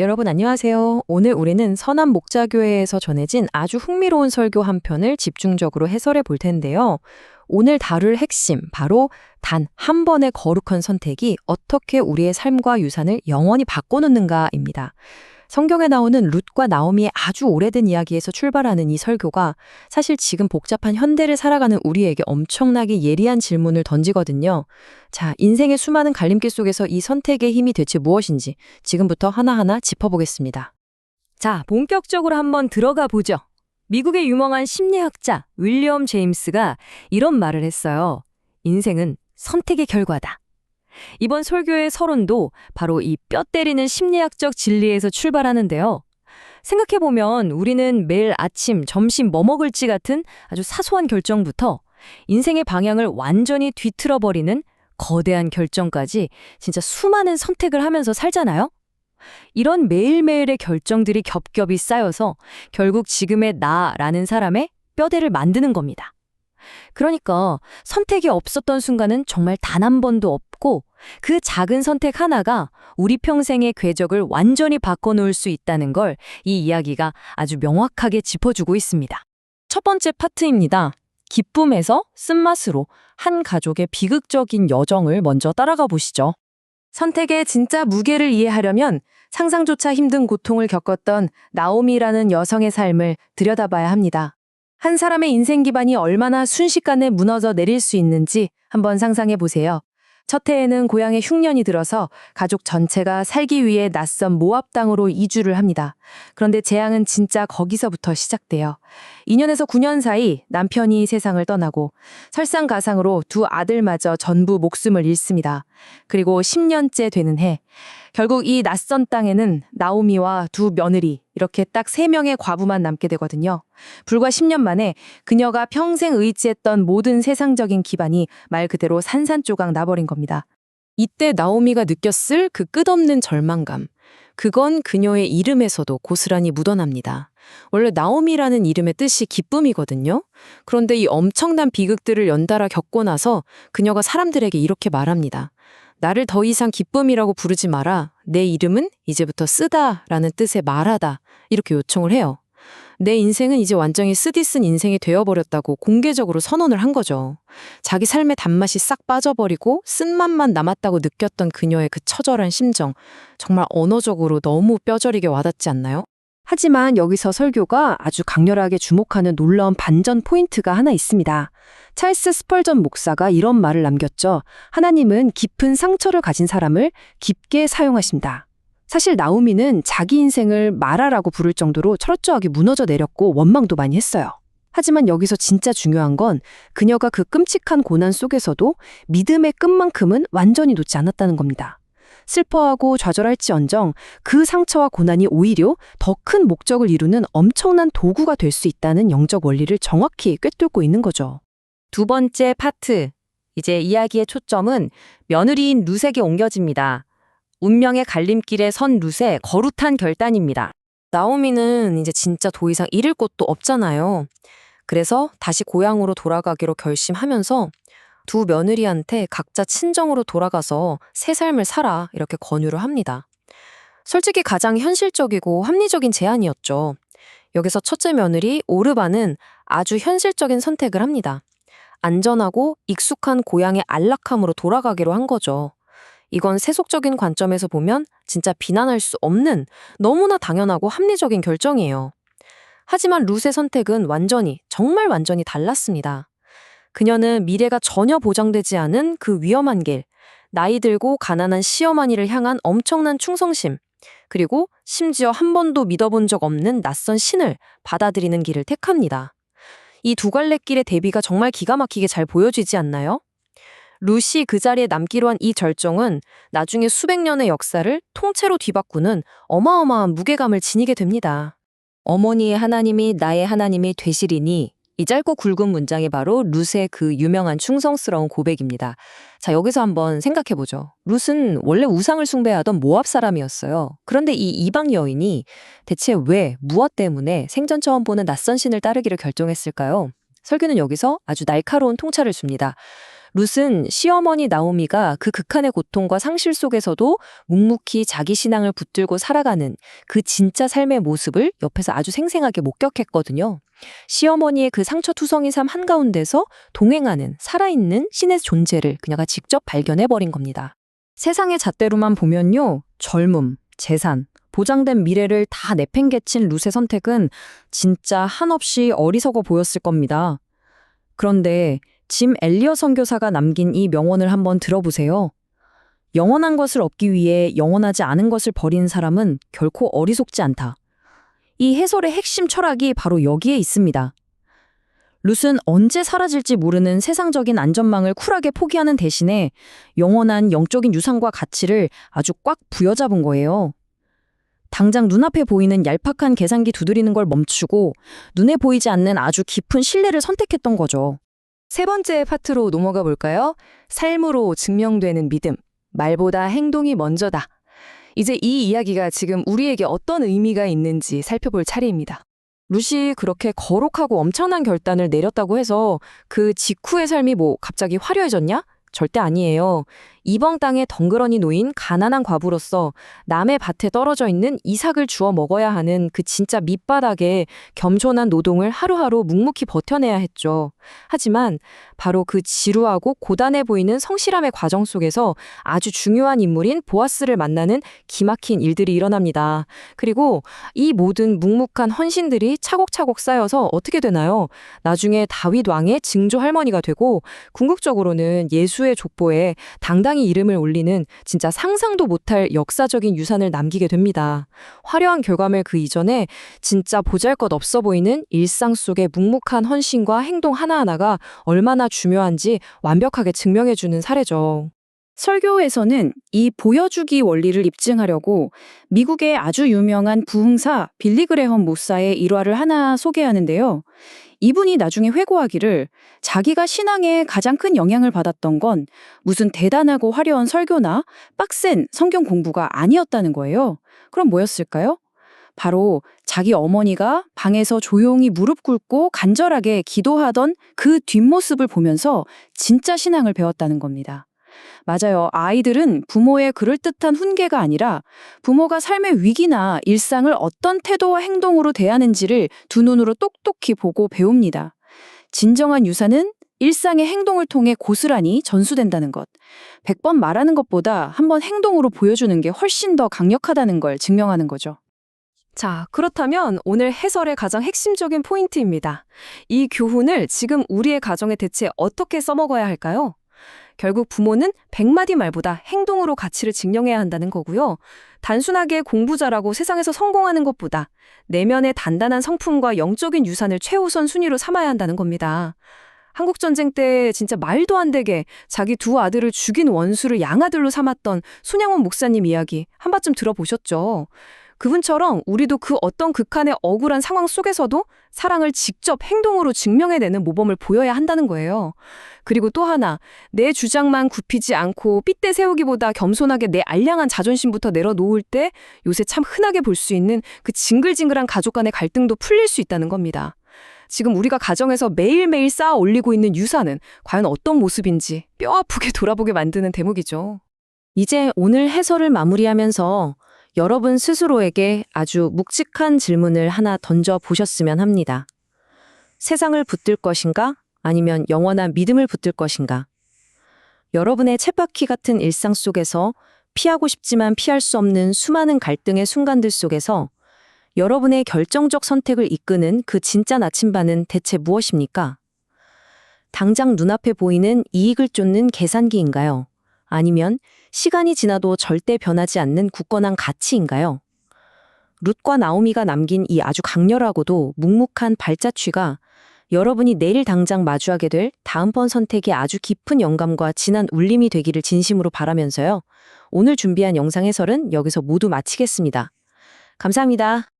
여러분 안녕하세요. 오늘 우리는 서남 목자교회에서 전해진 아주 흥미로운 설교 한 편을 집중적으로 해설해 볼 텐데요. 오늘 다룰 핵심, 바로 단 한 번의 거룩한 선택이 어떻게 우리의 삶과 유산을 영원히 바꿔놓는가입니다. 성경에 나오는 룻과 나오미의 아주 오래된 이야기에서 출발하는 이 설교가 사실 지금 복잡한 현대를 살아가는 우리에게 엄청나게 예리한 질문을 던지거든요. 자, 인생의 수많은 갈림길 속에서 이 선택의 힘이 대체 무엇인지 지금부터 하나하나 짚어보겠습니다. 자, 본격적으로 한번 들어가 보죠. 미국의 유명한 심리학자 윌리엄 제임스가 이런 말을 했어요. 인생은 선택의 결과다. 이번 설교의 서론도 바로 이 뼈 때리는 심리학적 진리에서 출발하는데요. 생각해보면 우리는 매일 아침, 점심 뭐 먹을지 같은 아주 사소한 결정부터 인생의 방향을 완전히 뒤틀어버리는 거대한 결정까지 진짜 수많은 선택을 하면서 살잖아요? 이런 매일매일의 결정들이 겹겹이 쌓여서 결국 지금의 나라는 사람의 뼈대를 만드는 겁니다. 그러니까 선택이 없었던 순간은 정말 단 한 번도 없고 그 작은 선택 하나가 우리 평생의 궤적을 완전히 바꿔놓을 수 있다는 걸 이 이야기가 아주 명확하게 짚어주고 있습니다. 첫 번째 파트입니다. 기쁨에서 쓴맛으로 한 가족의 비극적인 여정을 먼저 따라가 보시죠. 선택의 진짜 무게를 이해하려면 상상조차 힘든 고통을 겪었던 나오미라는 여성의 삶을 들여다봐야 합니다. 한 사람의 인생 기반이 얼마나 순식간에 무너져 내릴 수 있는지 한번 상상해 보세요. 첫 해에는 고향에 흉년이 들어서 가족 전체가 살기 위해 낯선 모압 땅으로 이주를 합니다. 그런데 재앙은 진짜 거기서부터 시작돼요. 2년에서 9년 사이 남편이 세상을 떠나고 설상가상으로 두 아들마저 전부 목숨을 잃습니다. 그리고 10년째 되는 해, 결국 이 낯선 땅에는 나오미와 두 며느리, 이렇게 딱 3명의 과부만 남게 되거든요. 불과 10년 만에 그녀가 평생 의지했던 모든 세상적인 기반이 말 그대로 산산조각 나버린 겁니다. 이때 나오미가 느꼈을 그 끝없는 절망감, 그건 그녀의 이름에서도 고스란히 묻어납니다. 원래 나오미라는 이름의 뜻이 기쁨이거든요. 그런데 이 엄청난 비극들을 연달아 겪고 나서 그녀가 사람들에게 이렇게 말합니다. 나를 더 이상 기쁨이라고 부르지 마라. 내 이름은 이제부터 쓰다라는 뜻의 말하다. 이렇게 요청을 해요. 내 인생은 이제 완전히 쓰디쓴 인생이 되어버렸다고 공개적으로 선언을 한 거죠. 자기 삶의 단맛이 싹 빠져버리고 쓴맛만 남았다고 느꼈던 그녀의 그 처절한 심정, 정말 언어적으로 너무 뼈저리게 와닿지 않나요? 하지만 여기서 설교가 아주 강렬하게 주목하는 놀라운 반전 포인트가 하나 있습니다. 찰스 스펄전 목사가 이런 말을 남겼죠. 하나님은 깊은 상처를 가진 사람을 깊게 사용하신다. 사실 나오미는 자기 인생을 마라라고 부를 정도로 철저하게 무너져 내렸고 원망도 많이 했어요. 하지만 여기서 진짜 중요한 건 그녀가 그 끔찍한 고난 속에서도 믿음의 끝만큼은 완전히 놓지 않았다는 겁니다. 슬퍼하고 좌절할지언정 그 상처와 고난이 오히려 더 큰 목적을 이루는 엄청난 도구가 될 수 있다는 영적 원리를 정확히 꿰뚫고 있는 거죠. 두 번째 파트, 이제 이야기의 초점은 며느리인 룻에게 옮겨집니다. 운명의 갈림길에 선 룻의 거룩한 결단입니다. 나오미는 이제 진짜 더 이상 잃을 곳도 없잖아요. 그래서 다시 고향으로 돌아가기로 결심하면서 두 며느리한테 각자 친정으로 돌아가서 새 삶을 살아 이렇게 권유를 합니다. 솔직히 가장 현실적이고 합리적인 제안이었죠. 여기서 첫째 며느리 오르바는 아주 현실적인 선택을 합니다. 안전하고 익숙한 고향의 안락함으로 돌아가기로 한 거죠. 이건 세속적인 관점에서 보면 진짜 비난할 수 없는 너무나 당연하고 합리적인 결정이에요. 하지만 룻의 선택은 정말 완전히 달랐습니다. 그녀는 미래가 전혀 보장되지 않은 그 위험한 길, 나이 들고 가난한 시어머니를 향한 엄청난 충성심, 그리고 심지어 한 번도 믿어본 적 없는 낯선 신을 받아들이는 길을 택합니다. 이 두 갈래 길의 대비가 정말 기가 막히게 잘 보여지지 않나요? 룻이 그 자리에 남기로 한 이 절정은 나중에 수백 년의 역사를 통째로 뒤바꾸는 어마어마한 무게감을 지니게 됩니다. 어머니의 하나님이 나의 하나님이 되시리니, 이 짧고 굵은 문장이 바로 룻의 그 유명한 충성스러운 고백입니다. 자, 여기서 한번 생각해보죠. 룻은 원래 우상을 숭배하던 모압 사람이었어요. 그런데 이 이방 여인이 대체 왜, 무엇 때문에 생전 처음 보는 낯선 신을 따르기를 결정했을까요? 설교는 여기서 아주 날카로운 통찰을 줍니다. 룻은 시어머니 나오미가 그 극한의 고통과 상실 속에서도 묵묵히 자기 신앙을 붙들고 살아가는 그 진짜 삶의 모습을 옆에서 아주 생생하게 목격했거든요. 시어머니의 그 상처투성이 삶 한가운데서 동행하는 살아있는 신의 존재를 그녀가 직접 발견해버린 겁니다. 세상의 잣대로만 보면요, 젊음, 재산, 보장된 미래를 다 내팽개친 룻의 선택은 진짜 한없이 어리석어 보였을 겁니다. 그런데 짐 엘리어 선교사가 남긴 이 명언을 한번 들어보세요. 영원한 것을 얻기 위해 영원하지 않은 것을 버리는 사람은 결코 어리석지 않다. 이 해설의 핵심 철학이 바로 여기에 있습니다. 룻은 언제 사라질지 모르는 세상적인 안전망을 쿨하게 포기하는 대신에 영원한 영적인 유산과 가치를 아주 꽉 부여잡은 거예요. 당장 눈앞에 보이는 얄팍한 계산기 두드리는 걸 멈추고 눈에 보이지 않는 아주 깊은 신뢰를 선택했던 거죠. 세 번째 파트로 넘어가 볼까요? 삶으로 증명되는 믿음. 말보다 행동이 먼저다. 이제 이 이야기가 지금 우리에게 어떤 의미가 있는지 살펴볼 차례입니다. 룻이 그렇게 거룩하고 엄청난 결단을 내렸다고 해서 그 직후의 삶이 갑자기 화려해졌냐? 절대 아니에요. 이방 땅에 덩그러니 놓인 가난한 과부로서 남의 밭에 떨어져 있는 이삭을 주워 먹어야 하는 그 진짜 밑바닥에 겸손한 노동을 하루하루 묵묵히 버텨내야 했죠. 하지만 바로 그 지루하고 고단해 보이는 성실함의 과정 속에서 아주 중요한 인물인 보아스를 만나는 기막힌 일들이 일어납니다. 그리고 이 모든 묵묵한 헌신들이 차곡차곡 쌓여서 어떻게 되나요? 나중에 다윗 왕의 증조 할머니가 되고 궁극적으로는 예수의 족보에 당당히 이름을 올리는 진짜 상상도 못할 역사적인 유산을 남기게 됩니다. 화려한 결과물 그 이전에 진짜 보잘것없어 보이는 일상 속의 묵묵한 헌신과 행동 하나하나가 얼마나 중요한지 완벽하게 증명해주는 사례죠. 설교에서는 이 보여주기 원리를 입증하려고 미국의 아주 유명한 부흥사 빌리 그레엄 모사의 일화를 하나 소개하는데요. 이분이 나중에 회고하기를 자기가 신앙에 가장 큰 영향을 받았던 건 무슨 대단하고 화려한 설교나 빡센 성경 공부가 아니었다는 거예요. 그럼 뭐였을까요? 바로 자기 어머니가 방에서 조용히 무릎 꿇고 간절하게 기도하던 그 뒷모습을 보면서 진짜 신앙을 배웠다는 겁니다. 맞아요. 아이들은 부모의 그럴듯한 훈계가 아니라 부모가 삶의 위기나 일상을 어떤 태도와 행동으로 대하는지를 두 눈으로 똑똑히 보고 배웁니다. 진정한 유산은 일상의 행동을 통해 고스란히 전수된다는 것. 100번 말하는 것보다 한번 행동으로 보여주는 게 훨씬 더 강력하다는 걸 증명하는 거죠. 자, 그렇다면 오늘 해설의 가장 핵심적인 포인트입니다. 이 교훈을 지금 우리의 가정에 대체 어떻게 써먹어야 할까요? 결국 부모는 100마디 말보다 행동으로 가치를 증명해야 한다는 거고요. 단순하게 공부 잘하고 세상에서 성공하는 것보다 내면의 단단한 성품과 영적인 유산을 최우선 순위로 삼아야 한다는 겁니다. 한국전쟁 때 진짜 말도 안 되게 자기 두 아들을 죽인 원수를 양아들로 삼았던 손양원 목사님 이야기 한 번쯤 들어보셨죠? 그분처럼 우리도 그 어떤 극한의 억울한 상황 속에서도 사랑을 직접 행동으로 증명해내는 모범을 보여야 한다는 거예요. 그리고 또 하나, 내 주장만 굽히지 않고 핏대 세우기보다 겸손하게 내 알량한 자존심부터 내려놓을 때 요새 참 흔하게 볼 수 있는 그 징글징글한 가족 간의 갈등도 풀릴 수 있다는 겁니다. 지금 우리가 가정에서 매일매일 쌓아 올리고 있는 유산은 과연 어떤 모습인지 뼈아프게 돌아보게 만드는 대목이죠. 이제 오늘 해설을 마무리하면서 여러분 스스로에게 아주 묵직한 질문을 하나 던져보셨으면 합니다. 세상을 붙들 것인가? 아니면 영원한 믿음을 붙들 것인가? 여러분의 쳇바퀴 같은 일상 속에서 피하고 싶지만 피할 수 없는 수많은 갈등의 순간들 속에서 여러분의 결정적 선택을 이끄는 그 진짜 나침반은 대체 무엇입니까? 당장 눈앞에 보이는 이익을 쫓는 계산기인가요? 아니면 시간이 지나도 절대 변하지 않는 굳건한 가치인가요? 룻과 나오미가 남긴 이 아주 강렬하고도 묵묵한 발자취가 여러분이 내일 당장 마주하게 될 다음번 선택의 아주 깊은 영감과 진한 울림이 되기를 진심으로 바라면서요. 오늘 준비한 영상 해설은 여기서 모두 마치겠습니다. 감사합니다.